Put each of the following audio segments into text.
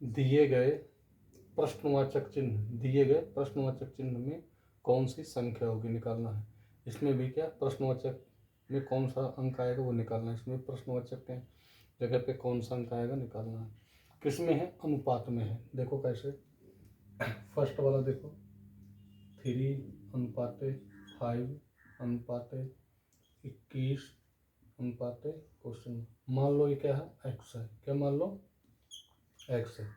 दिए गए प्रश्नवाचक चिन्ह में कौन सी संख्या होगी निकालना है। इसमें भी क्या प्रश्नवाचक में कौन सा अंक आएगा वो निकालना है। इसमें प्रश्नवाचक के जगह पे कौन सा अंक आएगा निकालना है। किसमें है, अनुपात में है। देखो कैसे, फर्स्ट वाला देखो 3:5:21:क्वेश्चन। मान लो ये क्या है, एक्स है। क्या मान लो, एक्स है।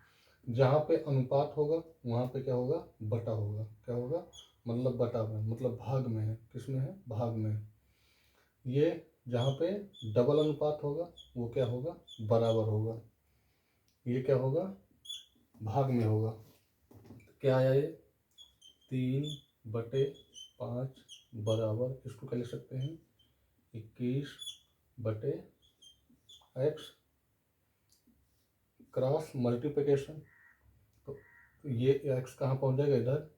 जहाँ पे अनुपात होगा वहाँ पे क्या होगा, बटा होगा। क्या होगा, मतलब बटा में, मतलब भाग में है। किसमें है, भाग में है। ये जहाँ पे डबल अनुपात होगा वो क्या होगा, बराबर होगा। ये क्या होगा, भाग में होगा। क्या आया ये 3/5 बराबर, इसको क्या लिख सकते हैं 21/x क्रॉस मल्टीप्लिकेशन। तो ये x कहाँ पहुँच जाएगा, इधर।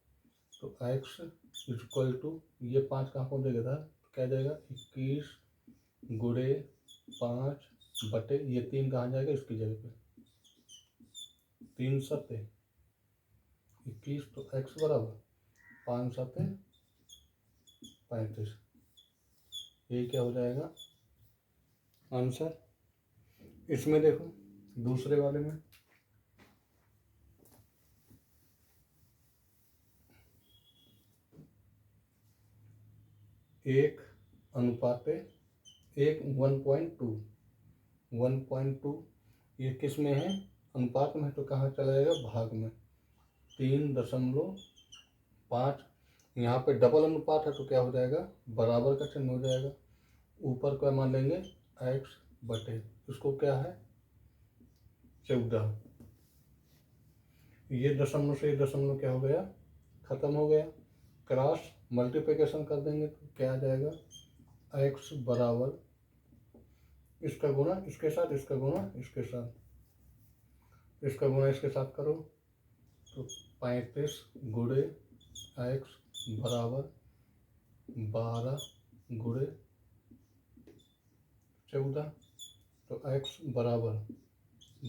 तो x इक्वल टू ये 5 कहाँ पहुँच जाएगा, इधर। तो क्या जाएगा 21/5 ये 3 कहाँ जाएगा, इसकी जगह पे 3 सत्ते 21। तो x बराबर 5 सत्ते 35। ये क्या हो जाएगा आंसर। इसमें देखो दूसरे वाले में 1:1.2 ये किस में है, अनुपात में है। तो कहाँ चला जाएगा, भाग में। 3.5 यहाँ पे डबल अनुपात है तो क्या हो जाएगा, बराबर का चिन्ह हो जाएगा। ऊपर क्या मान लेंगे x बटे, इसको क्या है 14। ये दशमलव से ये दशमलव क्या हो गया, खत्म हो गया। क्रॉस मल्टीप्लिकेशन कर देंगे तो क्या आ जाएगा, x बराबर इसका गुणा इसके साथ, इसका गुणा इसके साथ, इसका गुणा इसके साथ करो तो 35 गुणे x बराबर 12 गुणे 14। तो x बराबर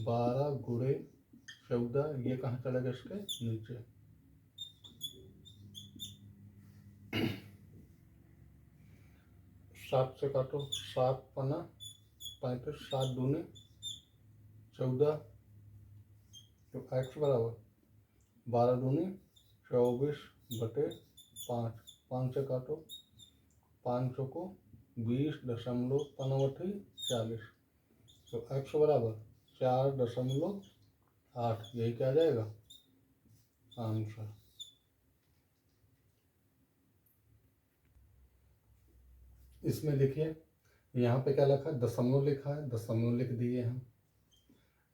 12 गुणे 14, ये कहाँ चलेगा, इसके नीचे। 7 से काटो, 7 पना 35, 7 दूने 14। तो x बराबर 12 दूनी 24/5। 5 से काटो, 5 को 20.45। तो x बराबर 4.8। यही क्या आ जाएगा आंसर। इसमें देखिए यहाँ पे क्या लिखा है, दशमलव लिखा है, दशमलव लिख दिए हम।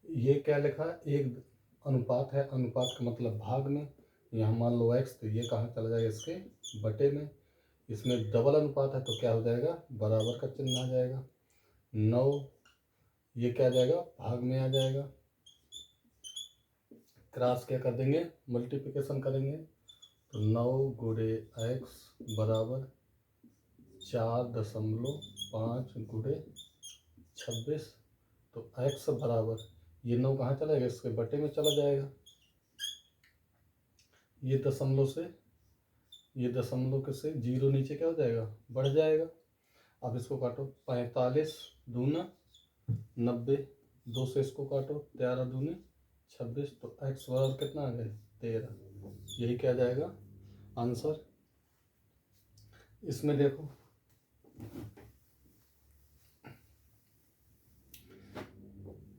ये क्या लिखा है, एक अनुपात है, अनुपात का मतलब भाग में। यहाँ मान लो x, तो ये कहाँ चला जाएगा, इसके बटे में। इसमें डबल अनुपात है तो क्या हो जाएगा, बराबर का चिन्ह आ जाएगा। 9 ये क्या आ जाएगा, भाग में आ जाएगा। क्रॉस क्या कर देंगे, मल्टीप्लिकेशन करेंगे। तो 9 गुणे x बराबर 4.5 गुणे 26। तो x बराबर ये 9 कहाँ चला जाएगा, इसके बटे में चला जाएगा। ये दशमलव के से 0 नीचे क्या हो जाएगा, बढ़ जाएगा। अब इसको काटो, 45 दूना 90, 2 से इसको काटो, 13 दूनी 26। तो x बराबर कितना आ गया 13। यही क्या जाएगा आंसर। इसमें देखो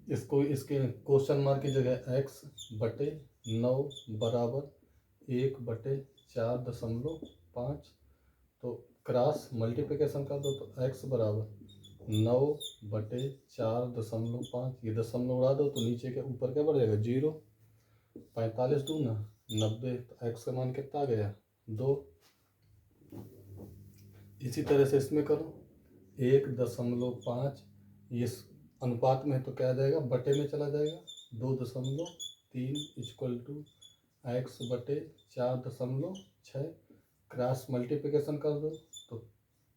इसको, इसके क्वेश्चन मार्क की जगह x बटे 9 बराबर 1/4.5। तो क्रॉस मल्टीप्लिकेशन कर दो तो x बराबर 9/4.5। ये दशमलव उड़ा दो तो नीचे के ऊपर क्या बढ़ जाएगा 0। 45 दूना 90। तो x का मान कितना आ गया 2। इसी तरह से इसमें करो 1.5, ये अनुपात में है तो क्या आ जाएगा, बटे में चला जाएगा। 2.3 इक्वल टू x बटे 4.6। क्रॉस मल्टीप्लिकेशन कर दो तो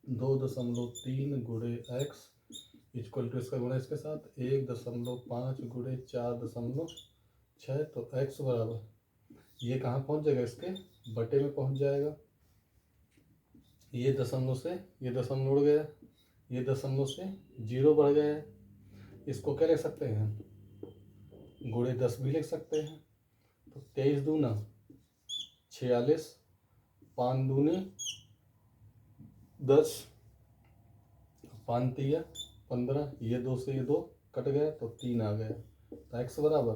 2.3 गुणे x इक्वल टू इसका गुणा इसके साथ 1.5 गुणे 4.6। 6, तो x बराबर, ये कहाँ पहुँच जाएगा, इसके बटे में पहुँच जाएगा। ये दशमलव से ये दशमलव उड़ गया, ये दशमलव से 0 बढ़ गया। इसको क्या लिख सकते हैं, गुणे 10 भी लिख सकते हैं। तो 23 दूना 46, 5 दूनी 10, 5 तिया 15, ये 2 से ये 2 कट गया तो 3 आ गया। तो x बराबर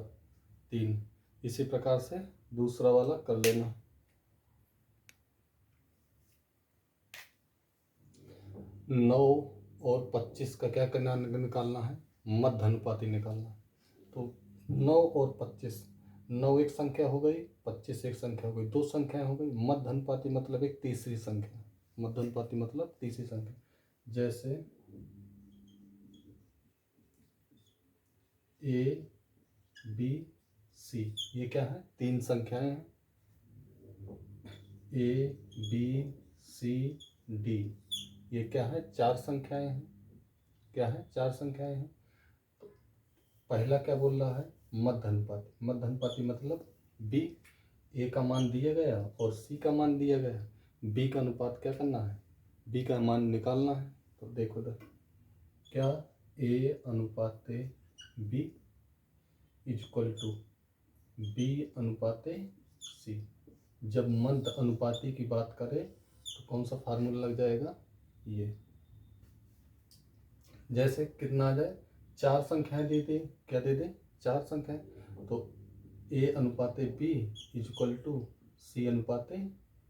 3। इसी प्रकार से दूसरा वाला कर लेना। 9 और 25 का क्या करना, निकालना है, मध्य अनुपाती निकालना है। तो 9 और 25, 9 एक संख्या हो गई, 25 एक संख्या हो गई, दो संख्याएं हो गई। मध्य अनुपाती मतलब एक तीसरी संख्या, मध्य अनुपाती मतलब तीसरी संख्या। जैसे A B C, ये क्या है, 3 संख्याएं हैं। A B C D, ये क्या है, 4 संख्याएं हैं। क्या है, 4 संख्याएं हैं। तो पहला क्या बोल रहा है, मध्य अनुपाती। मध्य अनुपाती मतलब B, A का मान दिया गया और C का मान दिया गया, B का अनुपात क्या करना है, B का मान निकालना है। तो देखो इधर, क्या A अनुपाते B इक्वल टू B अनुपाते C। जब मध्य अनुपाती की बात करें तो कौन सा फार्मूला लग जाएगा, ये। जैसे कितना आ जाए, 4 संख्याएं दे दे, क्या दे दे, 4 संख्याएं। तो A अनुपाते B इक्वल टू C अनुपाते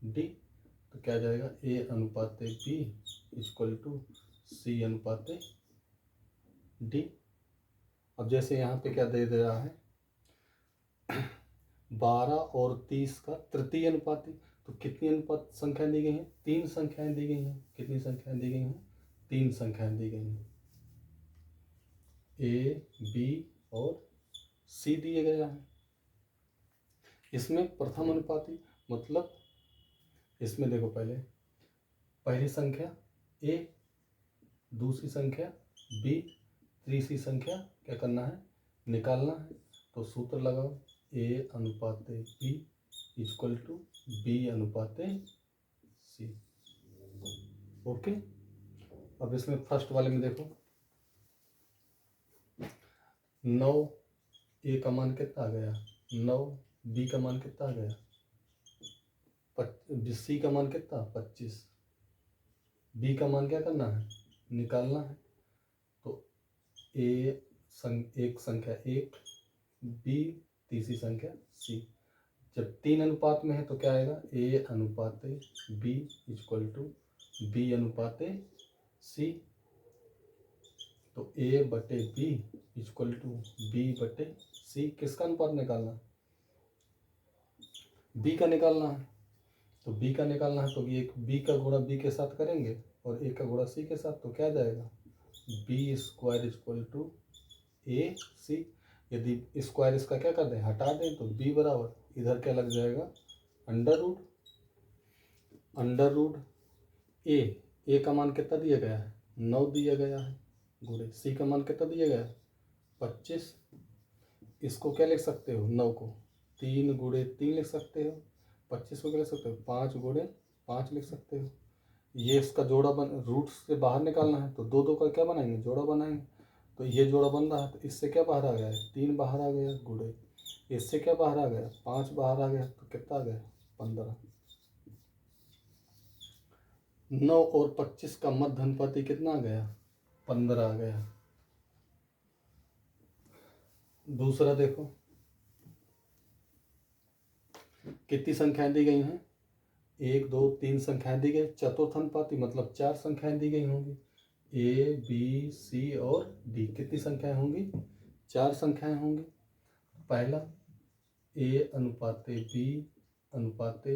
D। तो क्या जाएगा, A अनुपाते B इक्वल टू C अनुपाते D। अब जैसे यहाँ पे क्या दे दे रहा है, 12 और 30 का तृतीय अनुपाती। तो कितनी अनुपात संख्याएं दी गई हैं, 3 संख्याएं दी गई हैं। कितनी संख्याएं दी गई हैं, 3 संख्याएं दी गई हैं। A B और C दिए गया है। इसमें प्रथम अनुपाती मतलब, इसमें देखो, पहली संख्या A, दूसरी संख्या B, तीसरी संख्या क्या करना है, निकालना है। तो सूत्र लगाओ, A अनुपाते B इक्वल टू B अनुपाते C। ओके। अब इसमें फर्स्ट वाले में देखो, 9 A का मान कितना आ गया, 9, B का मान कितना आ गया, C का मान कितना, 25, B का मान क्या करना है, निकालना है। तो एक संख्या 1, B तीसरी संख्या C। जब 3 अनुपात में है तो क्या आएगा, A अनुपाते B इक्वल टू B अनुपाते C। तो A बटे B इक्वल टू B बटे C। किसका अनुपात निकालना, B का निकालना है। तो B का निकालना है तो ये B का गुणा B के साथ करेंगे और A का गुणा C के साथ। तो क्या जाएगा, B square equal to AC। यदि स्क्वायर इसका क्या कर दें, हटा दें, तो B बराबर इधर क्या लग जाएगा, अंडर रूट A का मान कितना दिया गया है, 9 दिया गया है, गुणे C का मान कितना दिया गया है, 25। इसको क्या लिख सकते हो, 9 को 3 गुणे 3 लिख सकते हो, 25 को क्या लिख सकते हो, 5 गुणे 5 लिख सकते हो। ये इसका जोड़ा रूट से बाहर निकालना है तो 2 2 का क्या बनाएंगे, जोड़ा बनाएंगे। तो ये जोड़ा बन रहा है, तो इससे क्या बाहर आ गया है, 3 बाहर आ गया, गुणे इससे क्या बाहर आ गया, 5 बाहर आ गया, तो कितना आ गया, 15। 9 और 25 का मध्य अनुपाती कितना आ गया, 15 आ गया। दूसरा देखो, कितनी संख्याएं दी गई हैं, 1 2 3 संख्याएं दी गई। चतुर्थ अनुपाती मतलब 4 संख्याएं दी गई होंगी, A B C और D। कितनी संख्याएं होंगी, 4 संख्याएं होंगी। पहला A अनुपाते B अनुपाते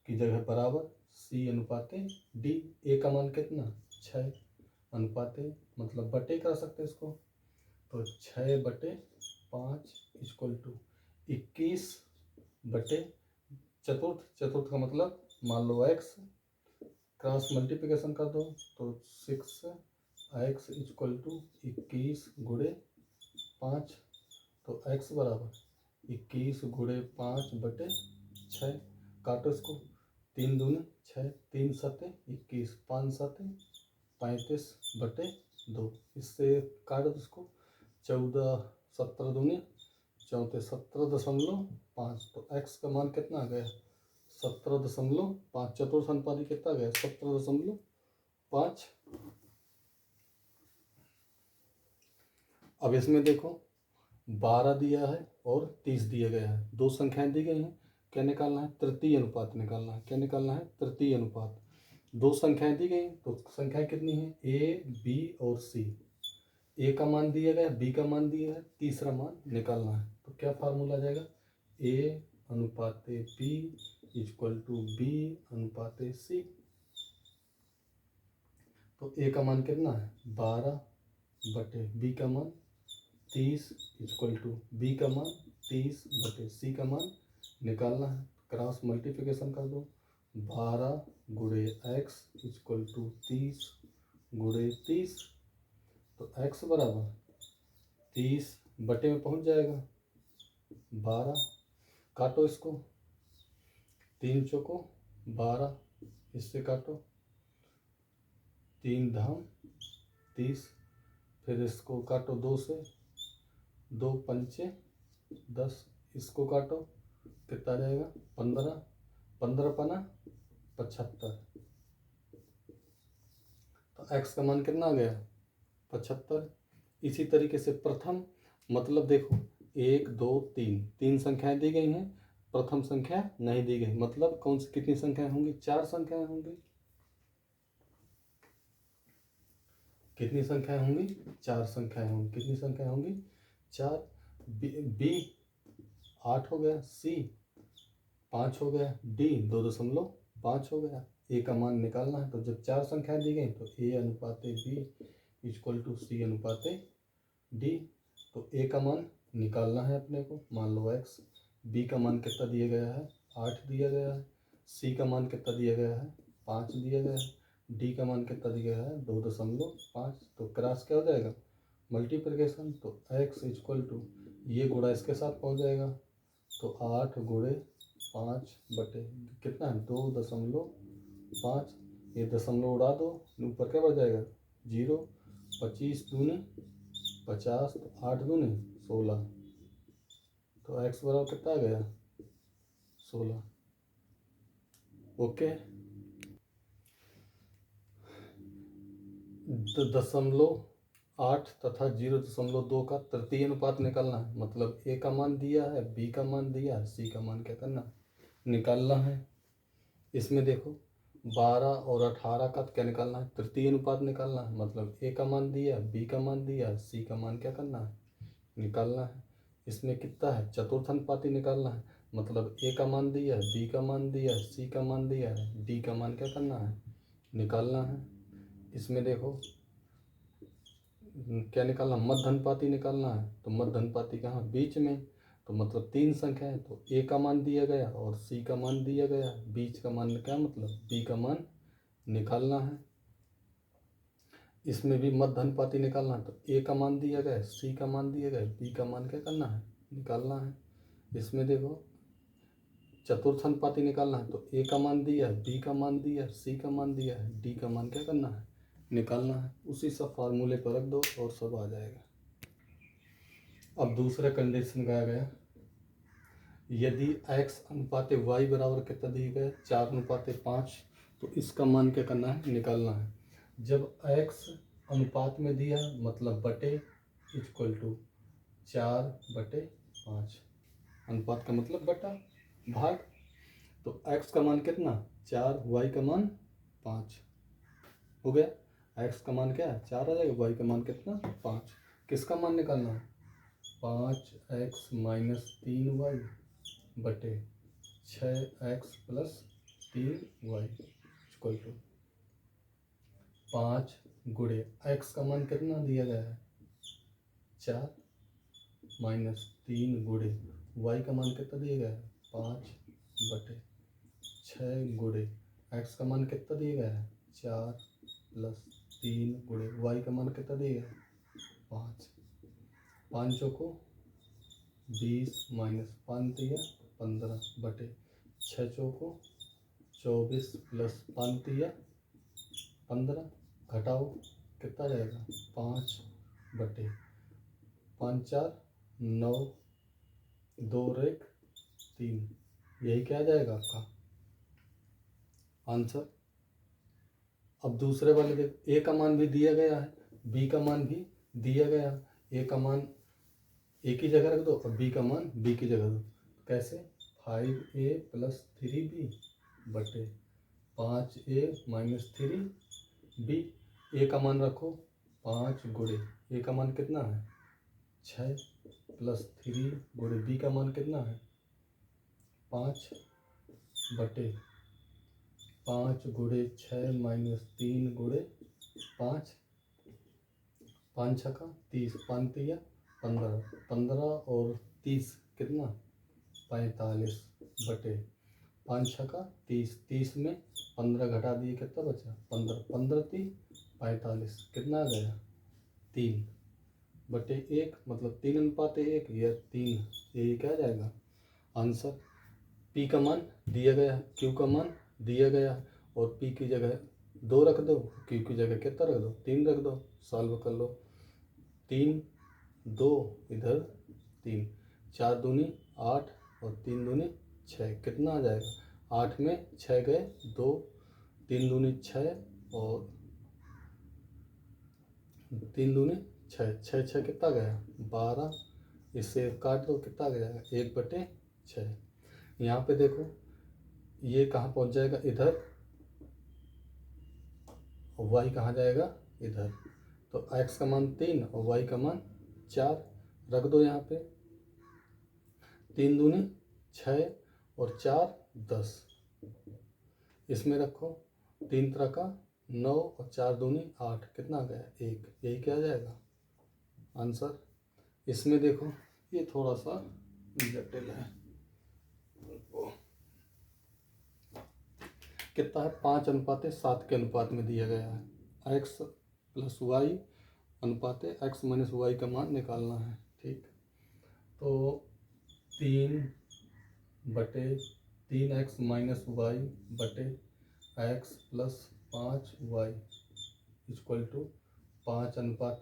की जगह बराबर C अनुपाते D। A का मान कितना, 6, अनुपाते मतलब बटे कर सकते इसको। तो 6 बटे 5 इक्वल टू 21 बटे चतुर्थ का मतलब मान लो x, क्रॉस मल्टीप्लिकेशन कर दो तो 6x इक्वल टू 21 गुणे 5। तो x बराबर 21 गुणे 5/6। काटो इसको, 3 दूनी 6, 3 सते 21, 5 सते 35/2। इससे काट दो इसको, 14 17 दूनी 34, 17.5। तो x का मान कितना आ गया? 17.5। चतुर्थ अनुपाती कितना गया? 17.5। अब इसमें देखो 12 दिया है और 30 दिया गया है, दो संख्याएं दी गई हैं। क्या निकालना है? तृतीय अनुपात निकालना है। क्या निकालना है? तृतीय अनुपात। दो संख्याएं दी गई, तो संख्याएं कितनी है? ए, बी और सी। ए का मान दिया गया, बी का मान दिया है, तीसरा मान निकालना है। तो क्या फार्मूला आ जाएगा? ए अनुपाते बी इक्वल टू बी अनुपाते सी। तो ए का मान कितना है? 12 बटे बी का मान 30 इक्वल टू बी का मान 30 बटे सी का मान निकालना है। क्रॉस मल्टीप्लिकेशन कर दो, 12 गुणे एक्स इक्वल टू 30 गुणे 30। तो x बराबर 30 बटे में पहुंच जाएगा 12। काटो इसको, 3 चौको 12, इससे काटो 3 धाम 30, फिर इसको काटो 2 से, 2 पंचे 10, इसको काटो, कितना जाएगा? 15, 15 पना 75। तो x का मान कितना आ गया? 75। इसी तरीके से प्रथम, मतलब देखो 1 2 3, 3 संख्याएं दी गई हैं, प्रथम संख्या नहीं दी गई, मतलब कौन सी कितनी संख्याएं होंगी? 4 संख्याएं होंगी। कितनी संख्याएं होंगी? 4 संख्याएं होंगी। कितनी संख्याएं होंगी? 4। बी 8 हो गया, सी 5 हो गया, डी 2.5 हो गया। ए का मान निकालना है, तो जब 4 संख्याएं दी गई तो ए अनुपाते बी इक्वल टू सी अनुपाते डी। तो ए का मान निकालना है अपने को, मान लो x। बी का मान कितना दिया गया है? 8 दिया गया है। सी का मान कितना दिया गया है? 5 दिया गया है। डी का मान कितना दिया गया है? 2.5। तो क्रॉस क्या हो जाएगा? मल्टीप्लिकेशन। तो x इक्वल टू, ये गुणा इसके साथ पहुंच जाएगा, तो 8 गुणे 5 बटे कितना है? 2.5। ये दशमलव उड़ा दो, ऊपर क्या बढ़ जाएगा? 0। 25 दूनी 50, 8 दूनी 16। तो x बराबर कितना आ गया? 16। ओके। 0.8 तथा 0.2 का तृतीय अनुपात निकालना है। मतलब ए का मान दिया है, बी का मान दिया है, सी का मान क्या करना है? निकालना है। इसमें देखो 12 और 18 का क्या निकालना है? तृतीय अनुपात निकालना है। मतलब ए का मान दिया, बी का मान दिया, सी का मान क्या करना है? निकालना है। इसमें कितना है? चतुर्थ अनुपाती निकालना है। मतलब ए का मान दिया, बी का मान दिया, सी का मान दिया है, डी का मान क्या करना है? निकालना है। इसमें देखो क्या निकालना? मध्य अनुपाती निकालना है। तो मध्य अनुपाती कहाँ? बीच में। तो मतलब 3 संख्या है, तो ए का मान दिया गया और सी का मान दिया गया, बीच का मान क्या मतलब? बी का मान निकालना है। इसमें भी मध्य अनुपाती निकालना है। तो ए का मान दिया गया, सी का मान दिया गया, बी का मान क्या करना है? निकालना है। इसमें देखो चतुर्थ अनुपाती निकालना है। तो ए का मान दिया, बी का मान दिया, सी का मान दिया है, डी का मान क्या करना है? निकालना है। उसी सब फार्मूले पर रख दो और सब आ जाएगा। अब दूसरा कंडीशन कहा गया, यदि x अनुपाते y बराबर कितना दिया गया? 4:5। तो इसका मान क्या करना है? निकालना है। जब x अनुपात में दिया, मतलब बटे इक्वल टू 4/5। अनुपात का मतलब बटा भाग। तो x का मान कितना? 4, y का मान 5 हो गया। x का मान क्या है? 4 आ जाएगा, y का मान कितना? 5। किसका मान निकालना है? 5x माइनस 3y बटे 6x plus 3y equal to 5 गुणे x का मान कितना दिया गया है? 4 माइनस 3 गुणे y का मान कितना दिया गया है? 5 बटे 6 गुणे x का मान कितना दिया गया है? 4 प्लस 3 गुणे y का मान कितना दिया गया है? 5। 5 को 20 माइनस 5 तिया 15 बटे 6 चौको 24 प्लस 5 तिया 15 घटाओ कितना जाएगा 5 बटे 5 4 9 2 और 1 3। यही क्या जाएगा आपका आंसर। अब दूसरे वाले देख, ए का मान भी दिया गया है, बी का मान भी दिया गया है। ए का मान ए की जगह रख दो और बी का मान बी की जगह दो। कैसे 5a प्लस 3b बटे 5a माइनस 3b। ए का मान रखो 5 गुणे ए का मान कितना है 6 प्लस 3 गुणे बी का मान कितना है 5 बटे 5 गुणे 6 माइनस 3 गुणे 5 5 छक्का 30 5 तिया 15 15 और 30 कितना 45 बटे 5 छक्का 30 30 में 15 घटा दिए कितना बचा 15 15 3 45 कितना आ गया 3 बटे 1 मतलब 3 अनुपात 1 या 3। यही क्या जाएगा आंसर। पी का मान दिया गया है, क्यू का मान दिया गया है और पी की जगह 2 रख दो, क्यू की जगह कितना रख दो 3 रख दो। सॉल्व कर लो 3 2 इधर 3 4 दूनी 8 और 3 दूनी 6 कितना आ जाएगा 8 में 6 गए 2 3 दूनी 6 और 3 दूनी 6 6 6 कितना गया 12। इससे काट दो कितना आ जाएगा 1 बटे 6। यहाँ पे देखो ये कहाँ पहुँच जाएगा इधर और वाई कहाँ जाएगा इधर। तो x का मान 3 और y का मान 4 रख दो यहाँ पे। 3 दूनी 6 और 4 10 इसमें रखो 3 तरह का 9 और 4 दूनी 8 कितना आ गया 1। यही क्या जाएगा आंसर। इसमें देखो ये थोड़ा सा जटिल है, कितना है 5 अनुपात 7 के अनुपात में दिया गया है। x प्लस वाई अनुपात x माइनस वाई का मान निकालना है। ठीक, तो 3 बटे 3x माइनस वाई बटे x plus 5y equal to 5 अनुपात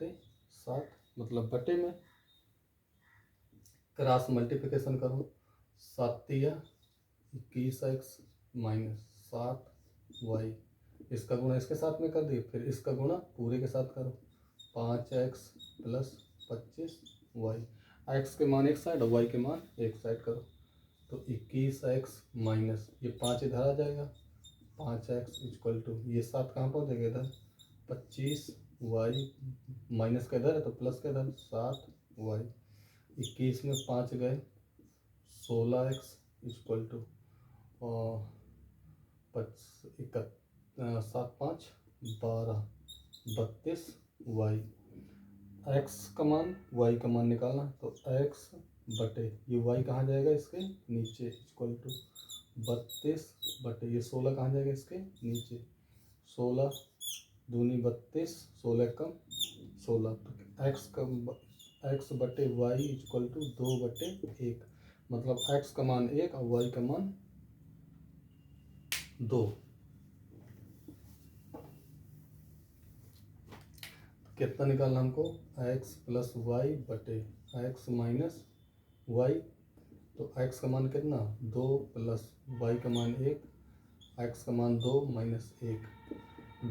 7 मतलब बटे में क्रॉस मल्टीप्लिकेशन करो 7 तिया 21x माइनस 7y इसका गुणा इसके साथ में कर दिए, फिर इसका गुणा पूरे के साथ करो 5x प्लस 25y। x के मान एक साइड और y के मान एक साइड करो तो 21x माइनस ये 5 इधर आ जाएगा 5x इक्वल टू ये 7 कहाँ पहुँचेगा इधर 25y माइनस का इधर है तो प्लस का इधर 7y। 21 में 5 गए 16x equal to 7 5 12 32y। x का मान y का मान निकालना तो x बटे ये y कहाँ जाएगा इसके नीचे इक्वल टू 32 बटे ये 16 कहाँ जाएगा इसके नीचे 16 दूनी 32 16 कम 16 तो x बटे y इक्वल टू 2 बटे 1 मतलब x का मान 1 और y का मान 2। कितना निकालना हमको x प्लस वाई बटे x माइनस वाई। तो x का मान कितना 2 प्लस y का मान 1 x का मान 2 माइनस 1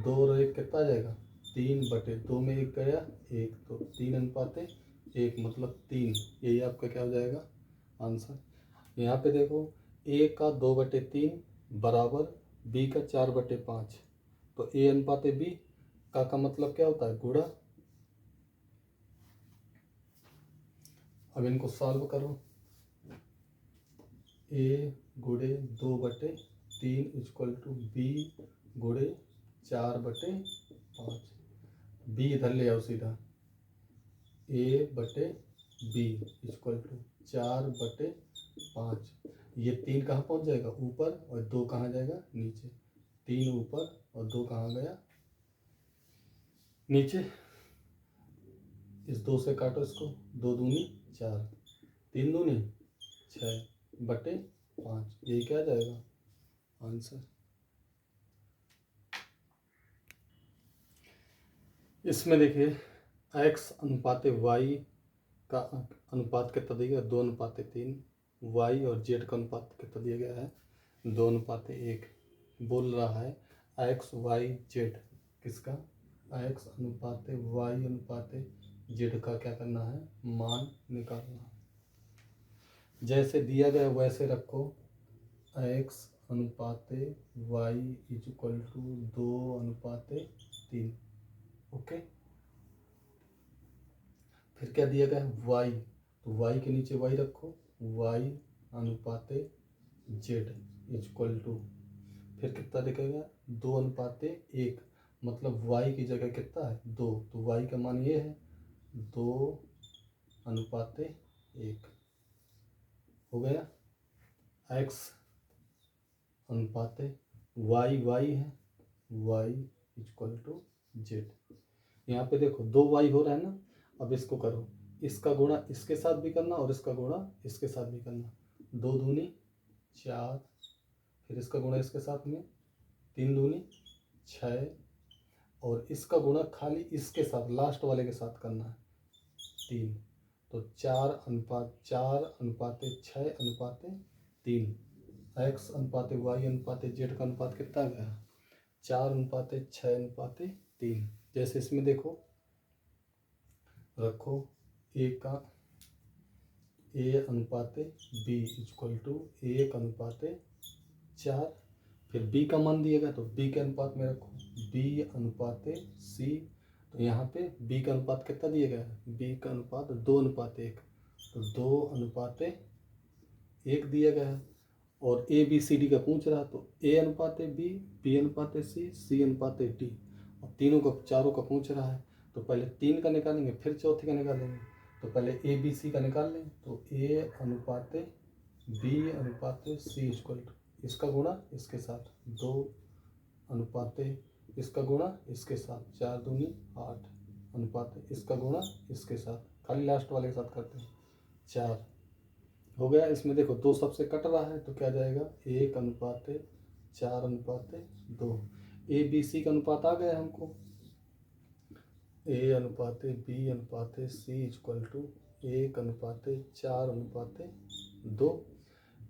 2 और 1 कितना आ जाएगा 3 बटे 2 में 1 गया 1 तो 3 अनुपात 1 मतलब 3। यही आपका क्या हो जाएगा आंसर। यहाँ पे देखो a का 2 बटे 3 बराबर b का 4 बटे 5 तो a अनुपात b का मतलब क्या होता है गुणा। अब इनको सॉल्व करो a गुणे 2 बटे 3 इक्वल टू b गुणे 4 बटे 5 b इधर ले आओ सीधा a बटे b इक्वल टू 4 बटे 5 ये 3 कहाँ पहुँच जाएगा ऊपर और 2 कहाँ जाएगा नीचे 3 ऊपर और 2 कहाँ गया नीचे। इस 2 से काटो इसको 2 दूनी 4 3 दूनी 6/5, यही क्या आ जाएगा आंसर। इसमें देखिए x अनुपात y का अनुपात कितना दिया गया, 2:3। y और z का अनुपात कितना दिया गया है, 2:1। बोल रहा है x y z किसका, x अनुपात y अनुपात z का क्या करना है, मान निकालना। जैसे दिया गया वैसे रखो, x अनुपात y इक्वल टू 2:3। ओके, फिर क्या दिया गया है y, तो y के नीचे y रखो, y अनुपात z इक्वल टू, फिर कितना दिखेगा 2:1, मतलब y की जगह कितना है 2, तो y का मान ये है 2:1 हो गया। x अनुपात y है, y इक्वल टू z। यहाँ पे देखो 2y हो रहा है ना, अब इसको करो, इसका गुणा इसके साथ भी करना और इसका गुणा इसके साथ भी करना। 2 दूनी 4, फिर इसका गुणा इसके साथ में 3 दूनी 6, और इसका गुणा खाली इसके साथ लास्ट वाले के साथ करना है 3, तो 4:6:3। x अनुपात y अनुपात z का अनुपात कितना आ गया, 4:6:3। जैसे इसमें देखो रखो a अनुपात b इक्वल टू 1:4, फिर b का मान दिएगा तो b के अनुपात में रखो b अनुपात c, तो यहाँ पे b का अनुपात कितना दिया गया है, b का अनुपात 2:1, तो 2:1 दिया गया है। और a b c d का पूछ रहा, तो a अनुपात b, b अनुपात c, c अनुपात d, और तीनों का चारों का पूछ रहा है, तो पहले 3 का निकालेंगे फिर चौथे का निकालेंगे। तो पहले a b c का निकाल लें, तो a अनुपात b अनुपात c इक्वल टू, इसका गुणा इसके साथ 2 अनुपात इसका गुणा इसके साथ 4 दूनी 8 अनुपात इसका गुणा इसके साथ, खाली लास्ट वाले के साथ करते हैं 4 हो गया। इसमें देखो 2 सबसे कट रहा है, तो क्या जाएगा 1:4:2। ए बी सी का अनुपात आ गया हमको, a अनुपात b अनुपात c इक्वल टू 1:4:2।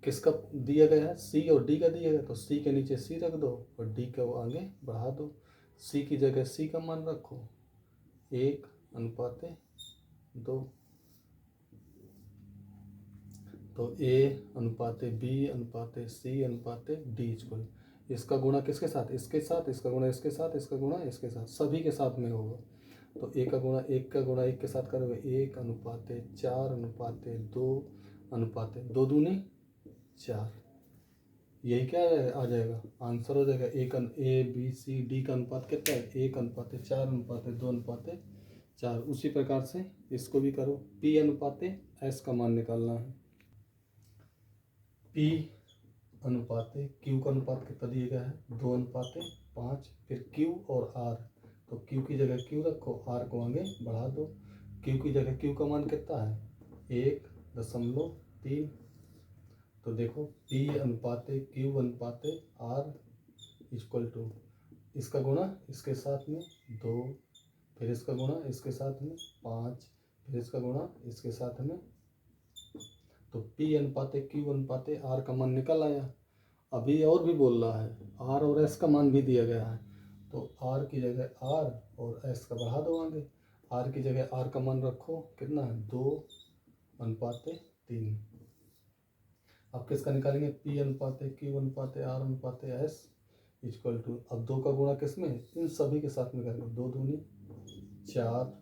किसका दिया गया है, c और d का दिया गया, तो c के नीचे c रख दो और d को आगे बढ़ा दो। c की जगह c का मान रखो 1:2, तो a अनुपात b अनुपात c अनुपात d इक्वल, इसका गुणा किसके साथ, इसके साथ, इसका गुणा इसके साथ, इसका गुणा इसके साथ, सभी के साथ में होगा। तो एक का गुणा एक के साथ करोगे 1:4:2 दूनी 4, यही क्या आ जाएगा आंसर हो जाएगा। ए बी सी डी का अनुपात कितना है, 1:4:2:4। उसी प्रकार से इसको भी करो, पी अनुपात एस का मान निकालना है। पी अनुपात क्यू का अनुपात कितना दिया गया है, 2:5। फिर क्यू और आर, तो क्यू की जगह क्यू रखो, आर को आगे बढ़ा दो। क्यू की जगह क्यू का मान कितना है 1.3, तो देखो पी अनुपात क्यू अनुपात आर इक्वल टू, इसका गुणा इसके साथ में 2, फिर इसका गुणा इसके साथ में 5, फिर इसका गुणा इसके साथ में, तो पी अनुपात क्यू अनुपात आर का मान निकल आया। अभी और भी बोल रहा है, आर और एस का मान भी दिया गया है, तो आर की जगह आर और एस का बढ़ा दो आगे। आर की जगह आर का मान रखो कितना है 2:3। अब किसका निकालेंगे, पी अनुपात क्यू अनुपात आर अनुपात एस इक्वल टू, अब 2 का गुणा किस में, इन सभी के साथ में करेंगे, 2 दूनी 4,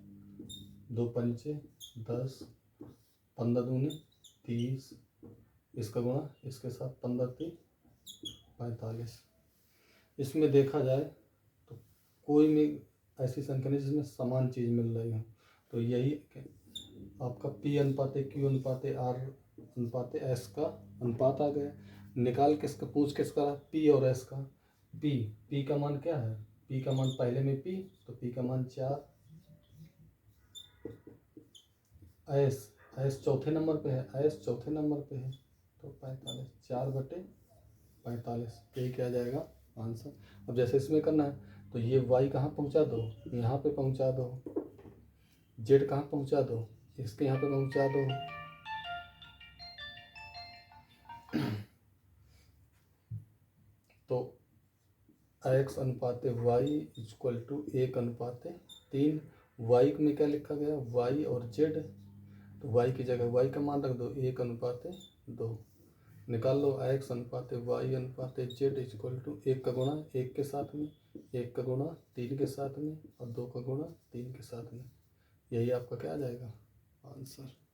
2 पंचे 10, 15 दूनी 30, इसका गुणा इसके साथ 15×3 45। इसमें देखा जाए तो कोई भी ऐसी संख्या नहीं जिसमें समान चीज़ मिल रही हो, तो यही आपका पी अनुपात क्यू अनुपात आर अनुपात एस का अनुपात आ गया। निकाल किसका, पूछ किसका रहा, पी और एस का। पी का मान क्या है, पी का मान पहले में पी, तो पी का मान 4, एस चौथे नंबर पे है, एस चौथे नंबर पे है, तो 45, 4/45, यही क्या जाएगा आंसर। अब जैसे इसमें करना है तो ये y कहाँ पहुँचा दो, यहाँ पे पहुँचा दो, z कहाँ पहुँचा दो, इसके यहाँ पे पहुँचा दो, तो x अनुपाते y इक्वल टू 1/3। y में क्या लिखा गया, y और z, तो y की जगह y का मान रख दो 1/2, निकाल लो x अनुपाते y अनुपाते z इक्वल टू 1 का गुणा 1 के साथ में, 1 का गुणा 3 के साथ में, और 2 का गुणा 3 के साथ में, यही आपका क्या आ जाएगा आंसर।